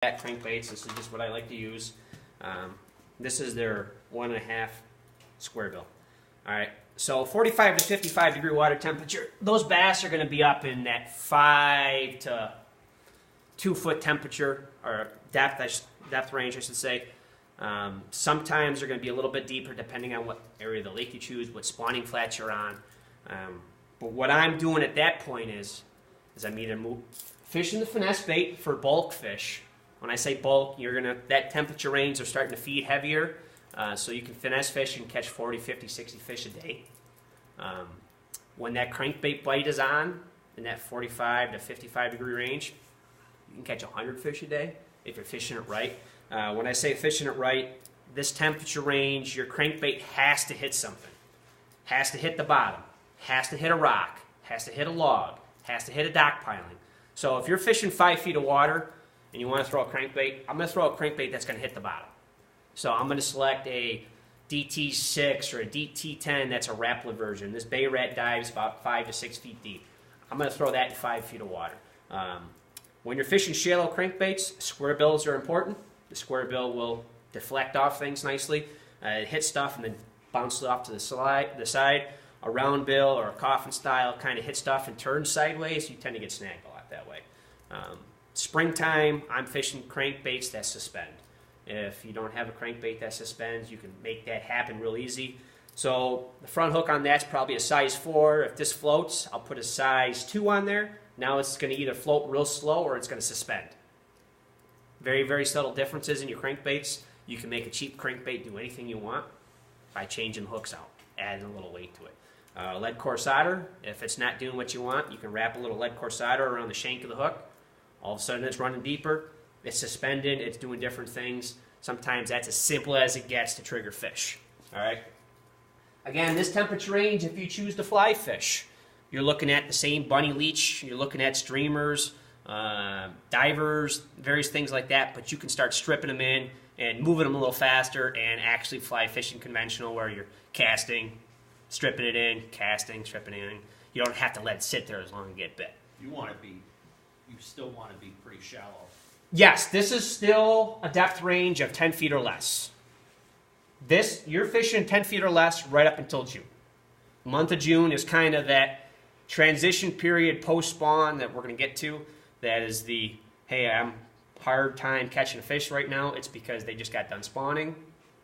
crankbaits. This is just what I like to use. This is their 1.5 square bill. All right, so 45 to 55 degree water temperature. Those bass are going to be up in that 5 to 2 foot temperature or depth range, I should say. Sometimes they're going to be a little bit deeper depending on what area of the lake you choose, what spawning flats you're on. But what I'm doing at that point is I'm either fishing the finesse bait for bulk fish. When I say bulk, that temperature range are starting to feed heavier, so you can finesse fish and catch 40, 50, 60 fish a day. When that crankbait bite is on, in that 45 to 55 degree range, you can catch 100 fish a day if you're fishing it right. When I say fishing it right, this temperature range, your crankbait has to hit something. Has to hit the bottom, has to hit a rock, has to hit a log, has to hit a dock piling. So if you're fishing 5 feet of water and you want to throw a crankbait, I'm going to throw a crankbait that's going to hit the bottom. So I'm going to select a DT6 or a DT10 that's a Rapala version. This Bay Rat dives about 5 to 6 feet deep. I'm going to throw that in 5 feet of water. When you're fishing shallow crankbaits, square bills are important. The square bill will deflect off things nicely. It hits stuff and then bounces off to the side. A round bill or a coffin style kind of hits stuff and turns sideways. You tend to get snagged a lot that way. Springtime, I'm fishing crankbaits that suspend. If you don't have a crankbait that suspends, you can make that happen real easy. So the front hook on that's probably a size 4. If this floats, I'll put a size 2 on there. Now it's going to either float real slow or it's going to suspend. Very, very subtle differences in your crankbaits. You can make a cheap crankbait do anything you want by changing the hooks out, adding a little weight to it. Lead core solder, if it's not doing what you want, you can wrap a little lead core solder around the shank of the hook. All of a sudden it's running deeper, it's suspended, it's doing different things. Sometimes that's as simple as it gets to trigger fish. All right. Again, this temperature range, if you choose to fly fish, you're looking at the same bunny leech, you're looking at streamers, divers, various things like that, but you can start stripping them in and moving them a little faster and actually fly fishing conventional where you're casting, stripping it in, casting, stripping it in. You don't have to let it sit there as long as you get bit. You still want to be pretty shallow. Yes, this is still a depth range of 10 feet or less. You're fishing 10 feet or less right up until June. The month of June is kind of that transition period post-spawn that we're going to get to. That is hey, I'm hard time catching a fish right now. It's because they just got done spawning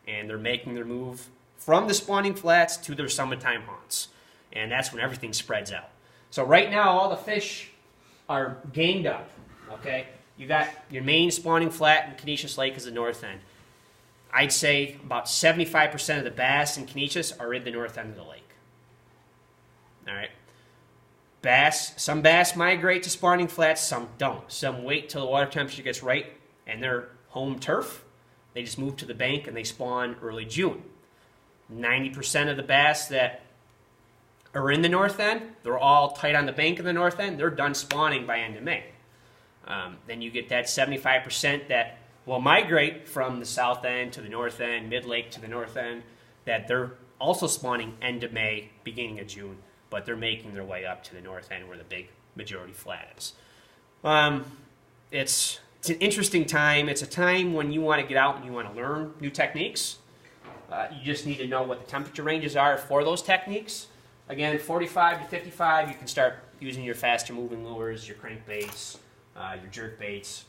and they're making their move from the spawning flats to their summertime haunts. And that's when everything spreads out. So right now, all the fish are ganged up, okay? You got your main spawning flat in Canisius Lake is the north end. I'd say about 75% of the bass in Canisius are in the north end of the lake. All right? Some bass migrate to spawning flats, some don't. Some wait till the water temperature gets right and they're home turf. They just move to the bank and they spawn early June. 90% of the bass that are in the north end, they're all tight on the bank in the north end. They're done spawning by end of May. Then you get that 75% that will migrate from the south end to the north end, mid-lake to the north end, that they're also spawning end of May, beginning of June, but they're making their way up to the north end where the big majority flat is. It's an interesting time. It's a time when you want to get out and you want to learn new techniques. You just need to know what the temperature ranges are for those techniques. Again, 45 to 55, you can start using your faster moving lures, your crankbaits, your jerk baits.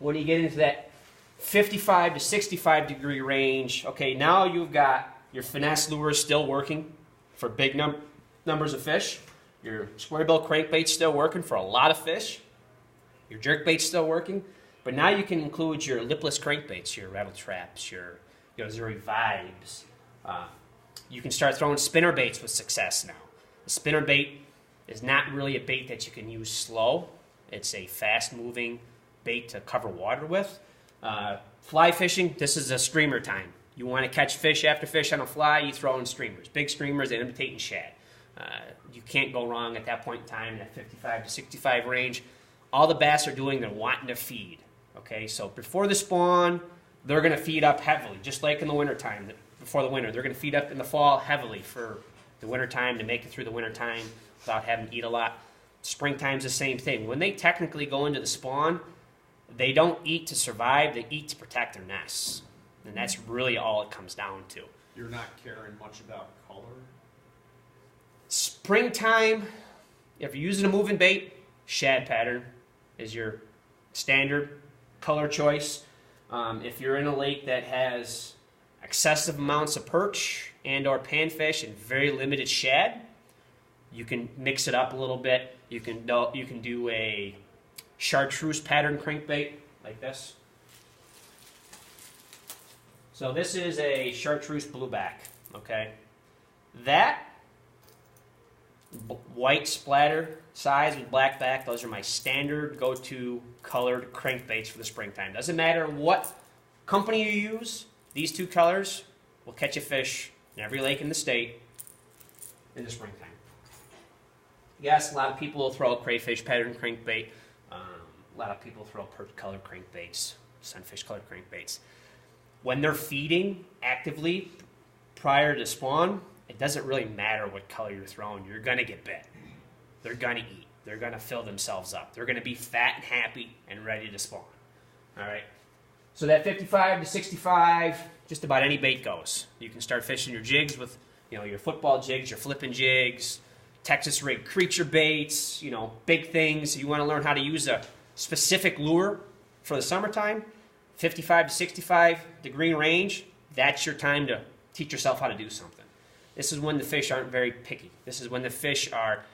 When you get into that 55 to 65 degree range, okay, now you've got your finesse lures still working for big numbers of fish. Your square bill crankbait's still working for a lot of fish. Your jerk bait's still working. But now you can include your lipless crankbaits, your rattle traps, your Zuri vibes. You can start throwing spinner baits with success now. The spinner bait is not really a bait that you can use slow. It's a fast-moving bait to cover water with. Fly fishing, this is a streamer time. You want to catch fish after fish on a fly, you throw in streamers. Big streamers that imitate shad. You can't go wrong at that point in time in that 55 to 65 range. All the bass are doing, they're wanting to feed. Okay, so before the spawn, they're going to feed up heavily, just like in the wintertime. Before the winter, they're going to feed up in the fall heavily for the wintertime to make it through the wintertime without having to eat a lot. Springtime's the same thing. When they technically go into the spawn, They don't eat to survive, they eat to protect their nests. And that's really all it comes down to. You're not caring much about color? Springtime, if you're using a moving bait, shad pattern is your standard color choice. If you're in a lake that has excessive amounts of perch and or panfish and very limited shad, you can mix it up a little bit. You can do a chartreuse pattern crankbait like this. So this is a chartreuse blueback, okay? That white splatter size with black back, those are my standard go-to colored crankbaits for the springtime. Doesn't matter what company you use, these two colors will catch a fish in every lake in the state in the springtime. Yes, a lot of people will throw a crayfish pattern crankbait. A lot of people throw perch colored crankbaits, sunfish colored crankbaits. When they're feeding actively prior to spawn, it doesn't really matter what color you're throwing. You're going to get bit. They're going to eat. They're going to fill themselves up. They're going to be fat and happy and ready to spawn. All right. So that 55 to 65, just about any bait goes. You can start fishing your jigs with, your football jigs, your flipping jigs, Texas rig creature baits, big things. You want to learn how to use a specific lure for the summertime, 55 to 65 degree range, that's your time to teach yourself how to do something. This is when the fish aren't very picky. This is when the fish are